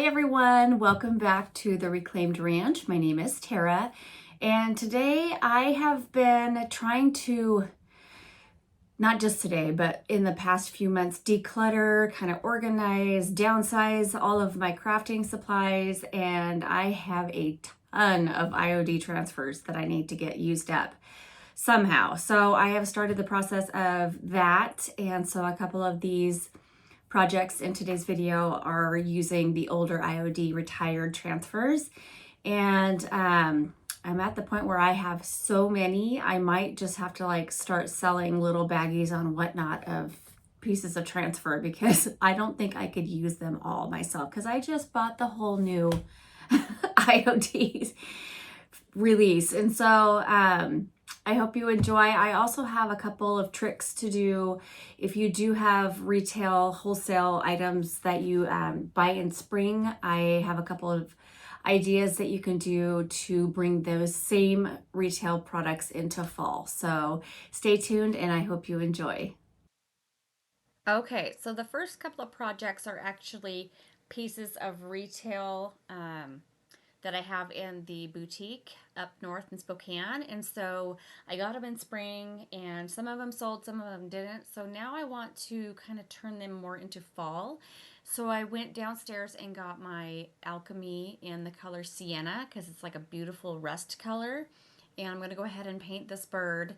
everyone, welcome back to the Reclaimed Ranch. My name is Tara, and today I have been trying to, not just today, but in the past few months, declutter, kind of organize, downsize all of my crafting supplies, and I have a ton of IOD transfers that I need to get used up somehow. So I have started the process of that, and so a couple of these projects in today's video are using the older IOD retired transfers, and I'm at the point where I have so many I might just have to start selling little baggies on Whatnot of pieces of transfer, because I don't think I could use them all myself, because I just bought the whole new IOD release. And so I hope you enjoy. I also have a couple of tricks to do if you do have retail wholesale items that you buy in spring. I have a couple of ideas that you can do to bring those same retail products into fall. So stay tuned and I hope you enjoy. Okay, so the first couple of projects are actually pieces of retail that I have in the boutique up north in Spokane. And so I got them in spring, and some of them sold, some of them didn't. So now I want to kind of turn them more into fall. So I went downstairs and got my Alchemy in the color Sienna, because it's like a beautiful rust color. And I'm going to go ahead and paint this bird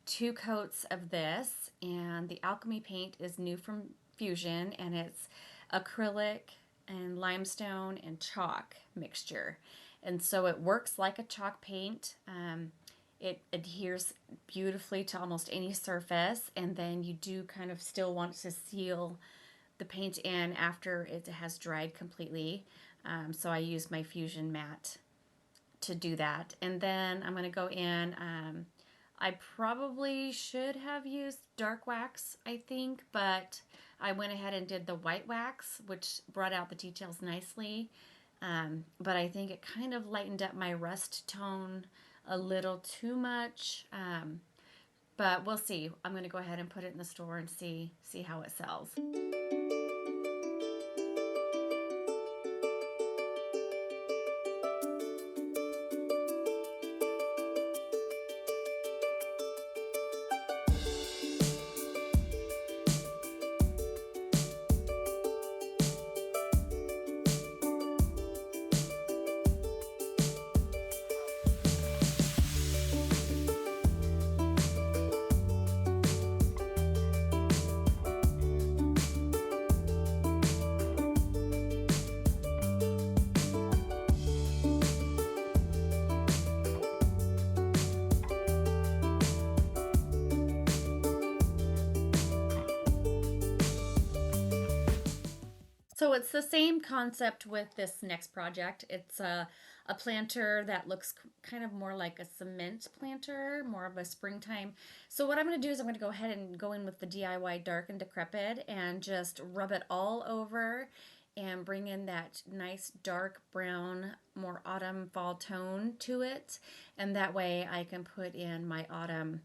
2 coats of this. And the Alchemy paint is new from Fusion, and it's acrylic and limestone and chalk mixture, and so it works like a chalk paint. It adheres beautifully to almost any surface, and then you do kind of still want to seal the paint in after it has dried completely. So I use my Fusion mat to do that, and then I'm going to go in. I probably should have used dark wax, I think, but I went ahead and did the white wax, which brought out the details nicely. But I think it kind of lightened up my rust tone a little too much. But we'll see. I'm going to go ahead and put it in the store and see how it sells. So it's the same concept with this next project. It's a planter that looks kind of more like a cement planter, more of a springtime. So what I'm going to do is I'm going to go ahead and go in with the DIY Dark and Decrepit and just rub it all over and bring in that nice dark brown, more autumn fall tone to it. And that way I can put in my autumn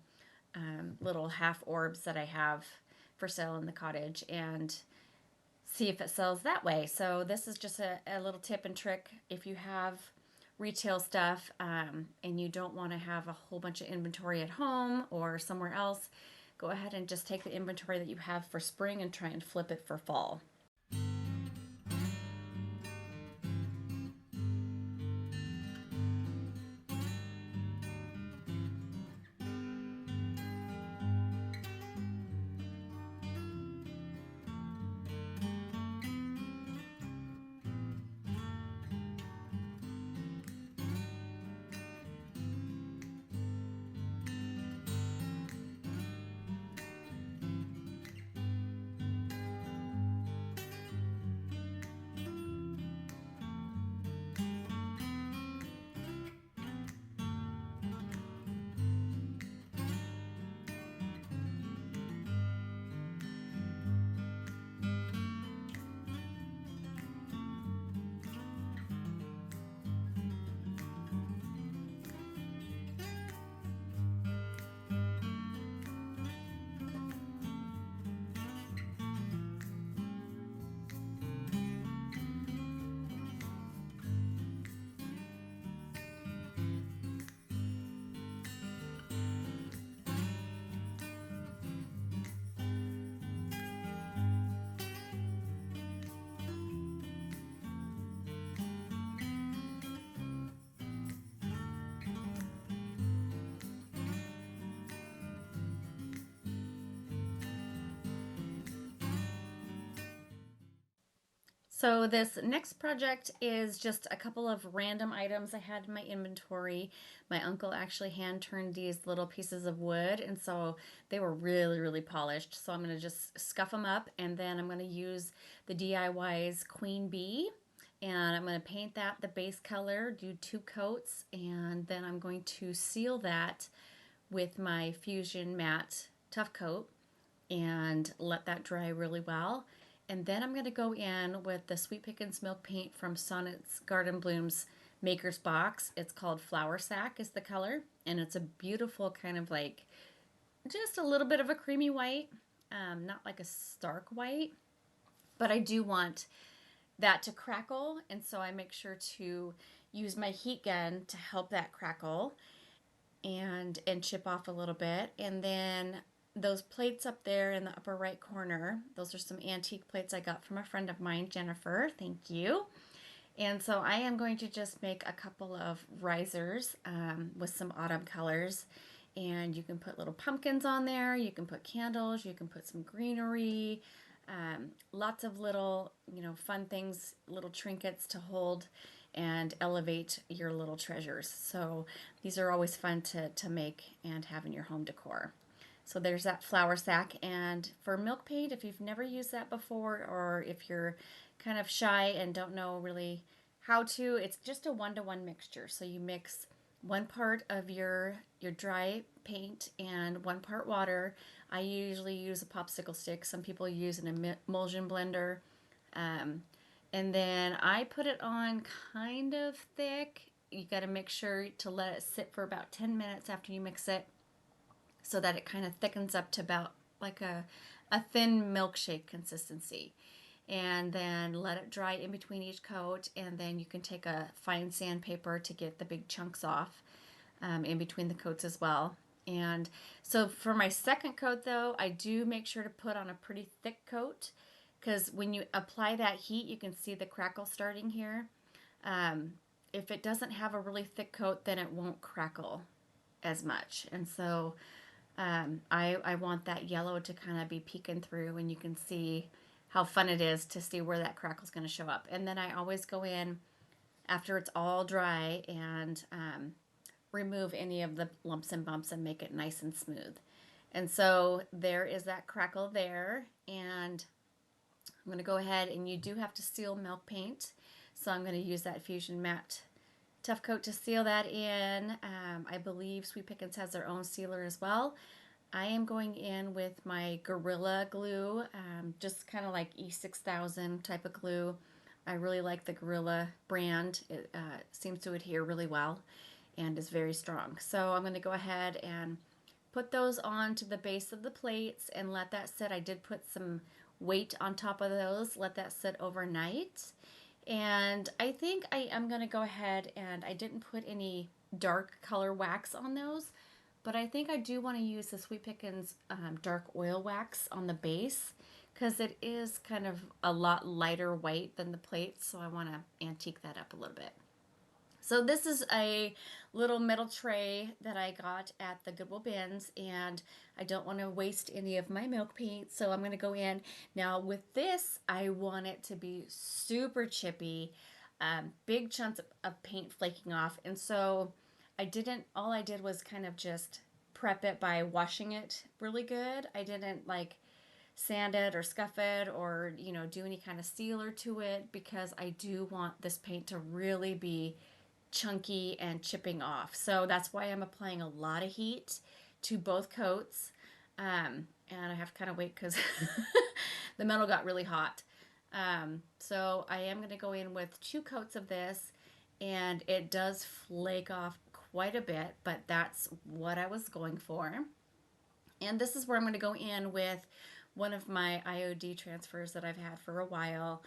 little half orbs that I have for sale in the cottage and see if it sells that way. So this is just a little tip and trick if you have retail stuff and you don't want to have a whole bunch of inventory at home or somewhere else. Go ahead and just take the inventory that you have for spring and try and flip it for fall. So this next project is just a couple of random items I had in my inventory. My uncle actually hand turned these little pieces of wood, and so they were really, really polished. So I'm going to just scuff them up, and then I'm going to use the DIY's Queen Bee, and I'm going to paint that the base color, do 2 coats, and then I'm going to seal that with my Fusion Matte Tough Coat and let that dry really well. And then I'm going to go in with the Sweet Pickins Milk Paint from Sonnet's Garden Blooms Maker's Box. It's called Flower Sack is the color. And it's a beautiful kind of like, just a little bit of a creamy white. Not like a stark white. But I do want that to crackle. And so I make sure to use my heat gun to help that crackle and chip off a little bit. And then those plates up there in the upper right corner, those are some antique plates I got from a friend of mine, Jennifer. Thank you. And so I am going to just make a couple of risers with some autumn colors. And you can put little pumpkins on there. You can put candles. You can put some greenery. Lots of little, fun things, little trinkets to hold and elevate your little treasures. So these are always fun to make and have in your home decor. So there's that flower sack. And for milk paint, if you've never used that before, or if you're kind of shy and don't know really how to, it's just a 1-to-1 mixture. So you mix 1 part of your dry paint and 1 part water. I usually use a popsicle stick. Some people use an emulsion blender. And then I put it on kind of thick. You got to make sure to let it sit for about 10 minutes after you mix it so that it kind of thickens up to about like a thin milkshake consistency. And then let it dry in between each coat, and then you can take a fine sandpaper to get the big chunks off in between the coats as well. And so for my second coat though, I do make sure to put on a pretty thick coat, because when you apply that heat, you can see the crackle starting here. If it doesn't have a really thick coat, then it won't crackle as much. And so I want that yellow to kind of be peeking through, and you can see how fun it is to see where that crackle is going to show up. And then I always go in after it's all dry and remove any of the lumps and bumps and make it nice and smooth. And so there is that crackle there. And I'm going to go ahead, and you do have to seal milk paint. So I'm going to use that Fusion Matte Tough Coat to seal that in. I believe Sweet Pickins has their own sealer as well. I am going in with my Gorilla glue, just kind of like E6000 type of glue. I really like the Gorilla brand. It seems to adhere really well and is very strong. So I'm going to go ahead and put those onto the base of the plates and let that sit. I did put some weight on top of those, let that sit overnight. And I think I am going to go ahead, and I didn't put any dark color wax on those, but I think I do want to use the Sweet Pickins dark oil wax on the base, because it is kind of a lot lighter white than the plates, so I want to antique that up a little bit. So this is a little metal tray that I got at the Goodwill bins, and I don't want to waste any of my milk paint, so I'm going to go in. Now with this, I want it to be super chippy, big chunks of paint flaking off, and so all I did was kind of just prep it by washing it really good. I didn't like sand it or scuff it or, do any kind of sealer to it, because I do want this paint to really be chunky and chipping off. So that's why I'm applying a lot of heat to both coats. And I have to kind of wait because the metal got really hot. So I am going to go in with 2 coats of this, and it does flake off quite a bit, but that's what I was going for. And this is where I'm going to go in with one of my IOD transfers that I've had for a while.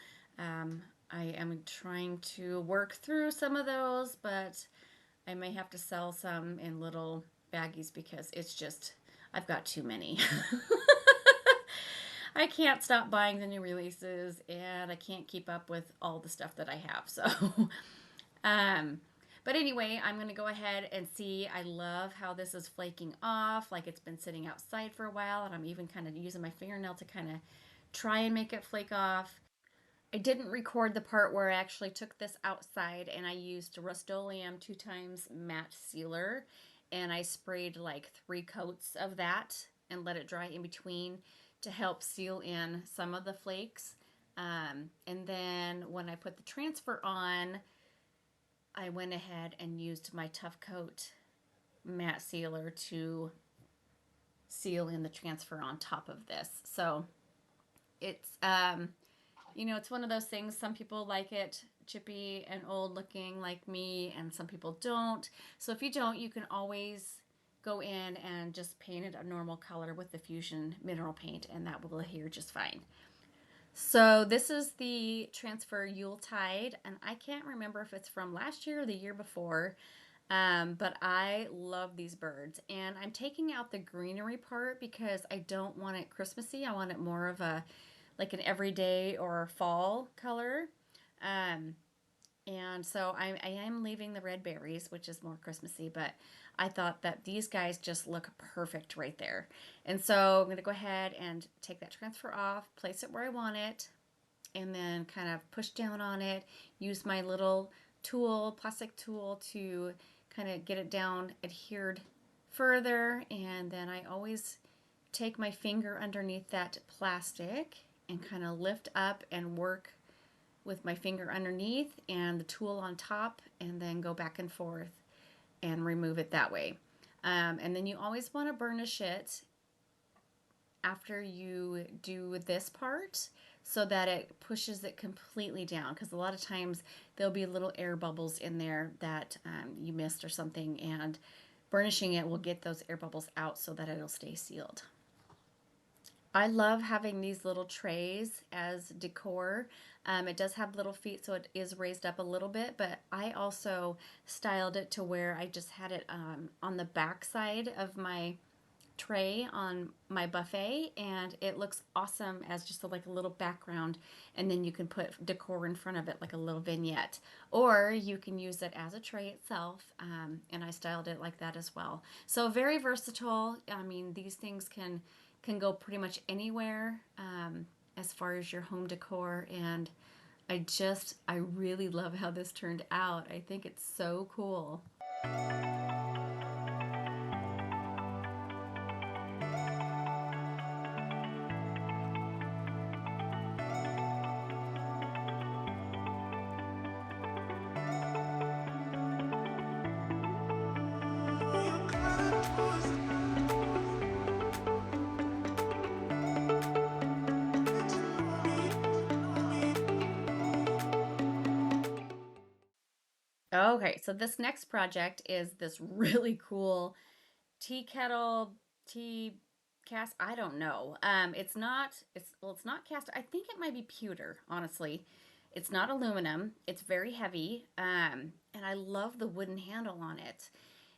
I am trying to work through some of those, but I may have to sell some in little baggies because it's just, I've got too many. I can't stop buying the new releases, and I can't keep up with all the stuff that I have. So, but anyway, I'm going to go ahead and see. I love how this is flaking off, like it's been sitting outside for a while, and I'm even kind of using my fingernail to kind of try and make it flake off. I didn't record the part where I actually took this outside and I used Rust-Oleum 2x matte sealer, and I sprayed like 3 coats of that and let it dry in between to help seal in some of the flakes. And then when I put the transfer on, I went ahead and used my Tough Coat matte sealer to seal in the transfer on top of this. So it's you know, it's one of those things. Some people like it chippy and old looking like me, and some people don't. So if you don't, you can always go in and just paint it a normal color with the Fusion mineral paint, and that will adhere just fine. So this is the transfer Yuletide, and I can't remember if it's from last year or the year before, but I love these birds. And I'm taking out the greenery part because I don't want it Christmassy. I want it more of a like an everyday or fall color. Um, and so I am leaving the red berries, which is more Christmassy, but I thought that these guys just look perfect right there. And so I'm going to go ahead and take that transfer off, place it where I want it, and then kind of push down on it, use my little tool, plastic tool, to kind of get it down adhered further. And then I always take my finger underneath that plastic and kind of lift up and work with my finger underneath and the tool on top, and then go back and forth and remove it that way. And then you always want to burnish it after you do this part so that it pushes it completely down, because a lot of times there'll be little air bubbles in there that you missed or something, and burnishing it will get those air bubbles out so that it'll stay sealed. I love having these little trays as decor. It does have little feet, so it is raised up a little bit, but I also styled it to where I just had it on the back side of my tray on my buffet, and it looks awesome as just like a little background, and then you can put decor in front of it like a little vignette, or you can use it as a tray itself, and I styled it like that as well. So very versatile. I mean, these things can go pretty much anywhere as far as your home decor, and I really love how this turned out. I think it's so cool. Okay, so this next project is this really cool tea kettle, tea cast. I don't know. It's not cast. I think it might be pewter, honestly. It's not aluminum. It's very heavy. And I love the wooden handle on it.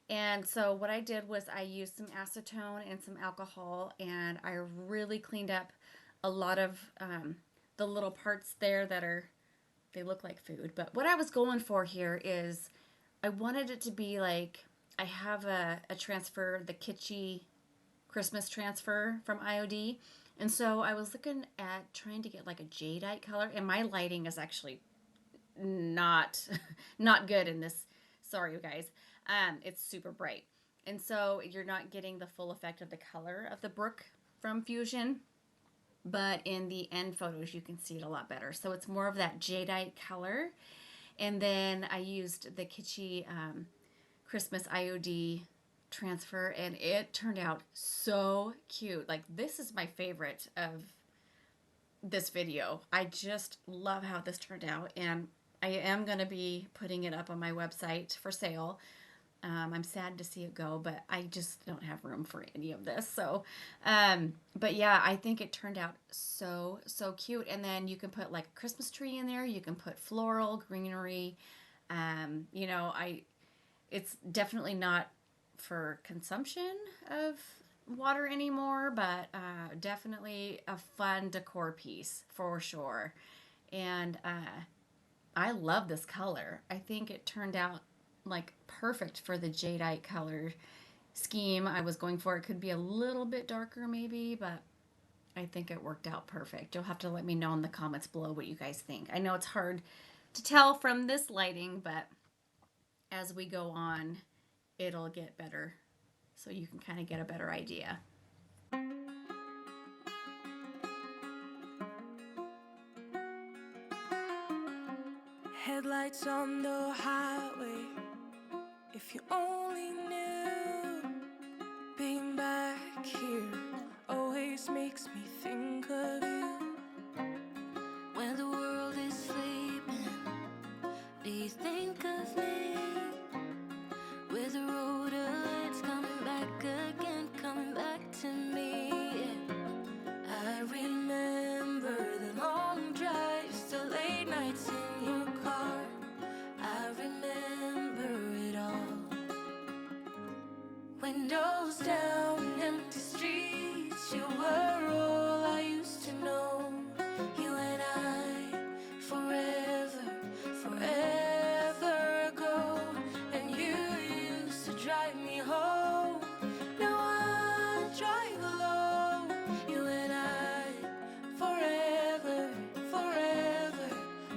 And so what I did was I used some acetone and some alcohol, and I really cleaned up a lot of the little parts there that are, they look like food. But what I was going for here is I wanted it to be like, I have a transfer, the kitschy Christmas transfer from IOD. And so I was looking at trying to get like a jadeite color, and my lighting is actually not not good in this. Sorry, you guys. It's super bright. And so you're not getting the full effect of the color of the brook from Fusion, but in the end photos you can see it a lot better. So it's more of that jadeite color. And then I used the kitschy Christmas IOD transfer, and it turned out so cute. Like, this is my favorite of this video. I just love how this turned out, and I am going to be putting it up on my website for sale. I'm sad to see it go, but I just don't have room for any of this. So, but yeah, I think it turned out so, so cute. And then you can put like a Christmas tree in there. You can put floral, greenery. You know, it's definitely not for consumption of water anymore, but definitely a fun decor piece for sure. And I love this color. I think it turned out like perfect for the jadeite color scheme I was going for. It could be a little bit darker maybe, but I think it worked out perfect. You'll have to let me know in the comments below what you guys think. I know it's hard to tell from this lighting, but as we go on, it'll get better. So you can kind of get a better idea. Headlights on the highway. If you only knew, being back here always makes me think of you. When the world is sleeping, do you think of me? With the road ahead's coming back again, coming back to me. I remember the long drives, the late nights in your car. I remember it all. Windows down, empty streets, you were all I used to know. You and I, forever, forever ago. And you used to drive me home. Now I drive alone. You and I, forever, forever,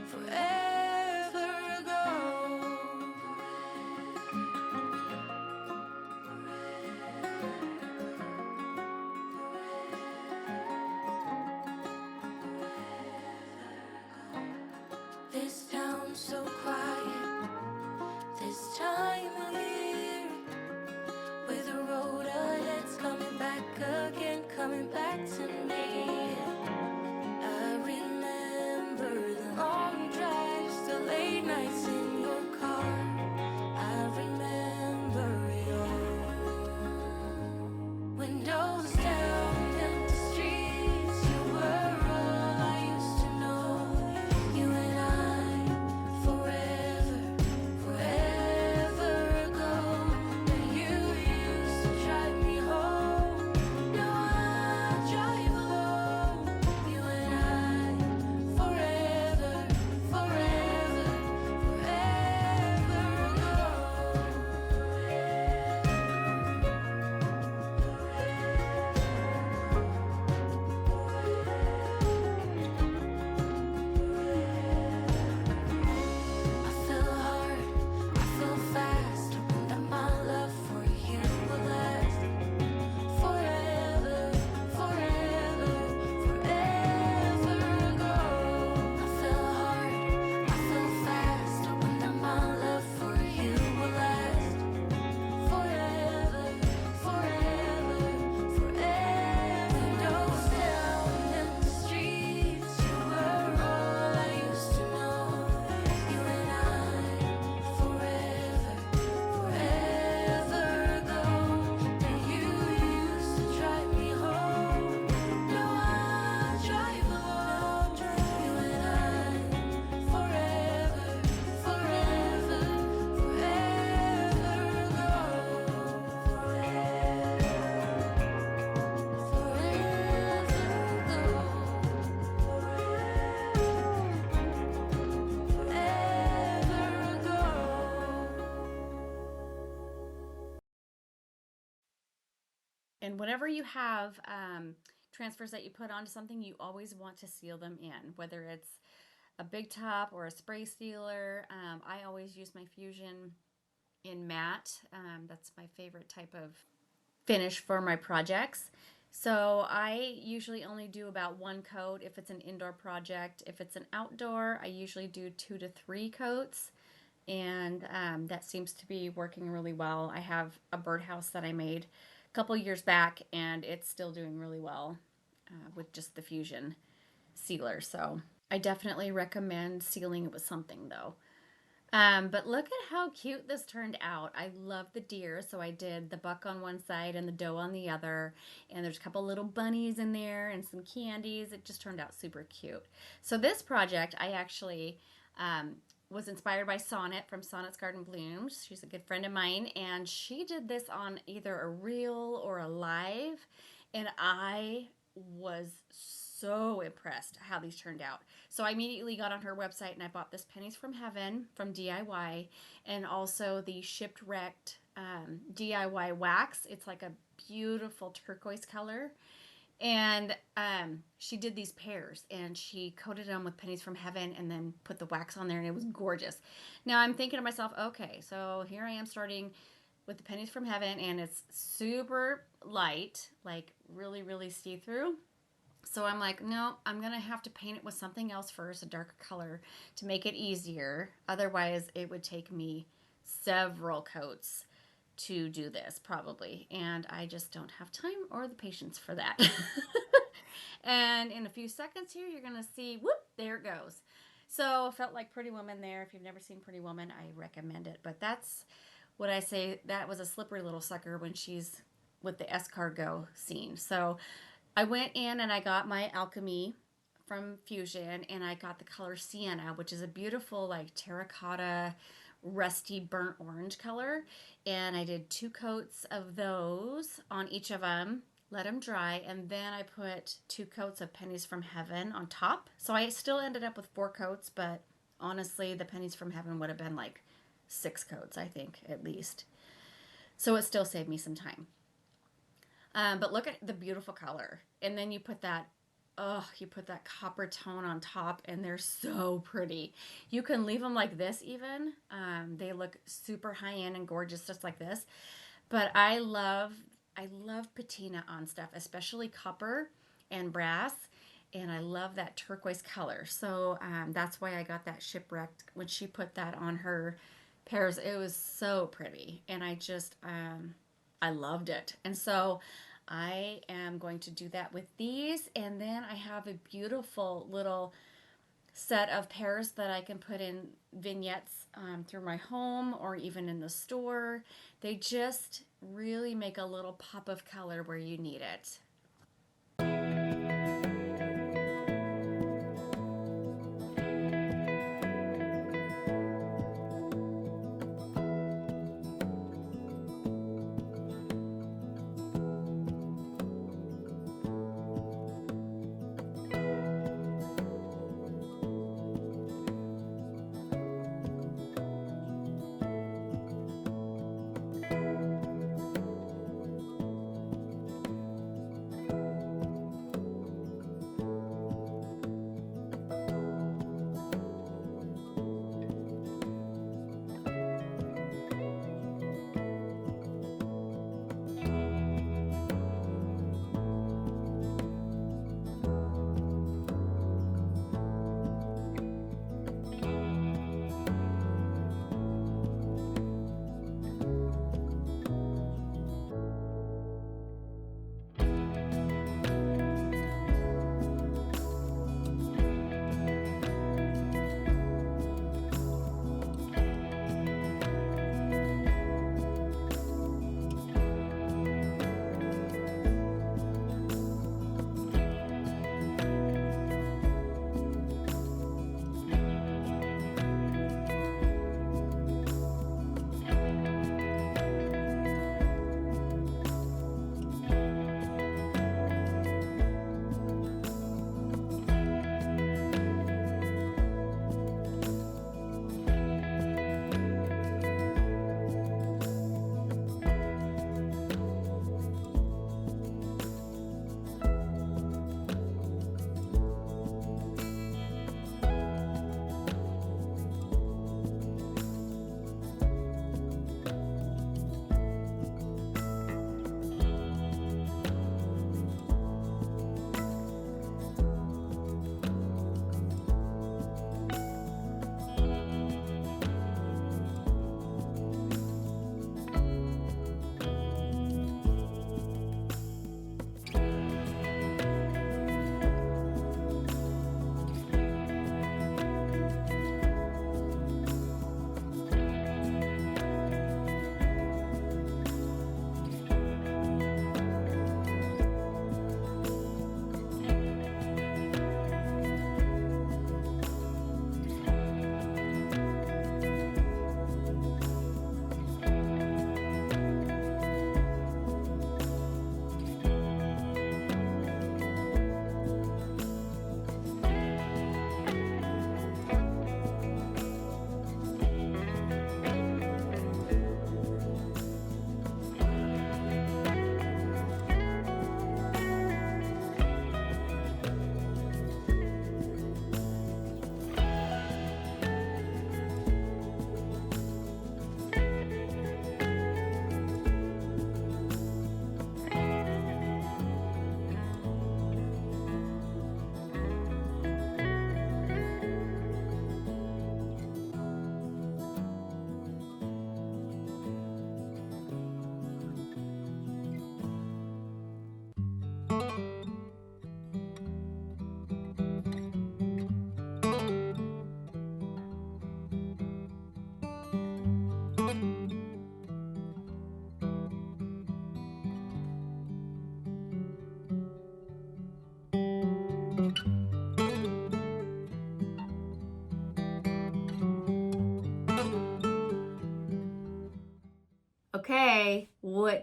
forever ago. This town's so quiet, this time of year. With the road ahead's coming back again, coming back to me. I remember the long drives, the late nights in your car. I remember it all. Windows down, empty streets, you were all I used to know. You and I, forever, forever ago. And you used to drive me home. Now I drive alone. You and I, forever, forever, forever I fell hard, I fell fast, hoping that my love for you will last forever, forever, forever ago. I fell hard, I fell fast, hoping that my love for you will last forever, forever, forever. Windows down, empty streets, you were all I used to know. You and I, forever, forever ago. And you used to drive me home. Now I drive alone. You and I, forever, forever, forever And whenever you have transfers that you put onto something, you always want to seal them in, whether it's a big top or a spray sealer. I always use my Fusion in matte. That's my favorite type of finish for my projects. So I usually only do about one coat if it's an indoor project. If it's an outdoor, I usually do 2 to 3 coats. And that seems to be working really well. I have a birdhouse that I made a couple years back, and it's still doing really well with just the Fusion sealer. So I definitely recommend sealing it with something though. But look at how cute this turned out. I love the deer, so I did the buck on one side and the doe on the other, and there's a couple little bunnies in there and some candies. It just turned out super cute. So this project, I actually was inspired by Sonnet from Sonnet's Garden Blooms. She's a good friend of mine, and she did this on either a reel or a live, and I was so impressed how these turned out. So I immediately got on her website and I bought this Pennies from Heaven from DIY, and also the Shipwrecked DIY wax. It's like a beautiful turquoise color, And she did these pears, and she coated them with pennies from heaven and then put the wax on there, and it was gorgeous. Now I'm thinking to myself, okay, so here I am starting with the pennies from heaven, and it's super light, like really, really see-through. So I'm like, no, I'm going to have to paint it with something else first, a darker color, to make it easier. Otherwise, it would take me several coats to do this probably. And I just don't have time or the patience for that. And in a few seconds here, you're going to see, whoop, there it goes. So felt like Pretty Woman there. If you've never seen Pretty Woman, I recommend it. But that's what I say. That was a slippery little sucker when she's with the escargot scene. So I went in and I got my alchemy from Fusion, and I got the color Sienna, which is a beautiful like terracotta rusty burnt orange color, and I did 2 coats of those on each of them, let them dry, and then I put 2 coats of pennies from heaven on top. So I still ended up with 4 coats, but honestly the pennies from heaven would have been like 6 coats, I think, at least. So it still saved me some time. But look at the beautiful color. And then you put that, you put that copper tone on top, and they're so pretty. You can leave them like this even. They look super high end and gorgeous just like this. But I love patina on stuff, especially copper and brass. And I love that turquoise color. So that's why I got that shipwrecked when she put that on her pears. It was so pretty. And I loved it. And so I am going to do that with these. And then I have a beautiful little set of pears that I can put in vignettes through my home or even in the store. They just really make a little pop of color where you need it.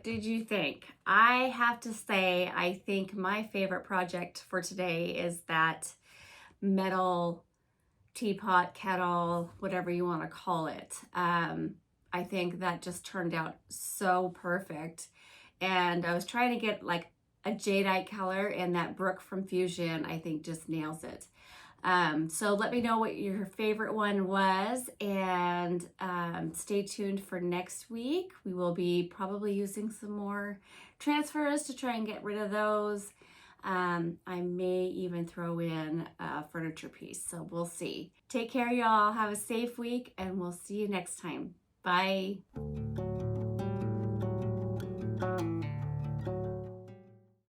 did you think? I have to say, I think my favorite project for today is that metal teapot, kettle, whatever you want to call it. I think that just turned out so perfect. And I was trying to get like a jadeite color, and that Brook from Fusion, I think, just nails it. So let me know what your favorite one was, and stay tuned for next week. We will be probably using some more transfers to try and get rid of those. I may even throw in a furniture piece, so we'll see. Take care, y'all. Have a safe week, and we'll see you next time. Bye.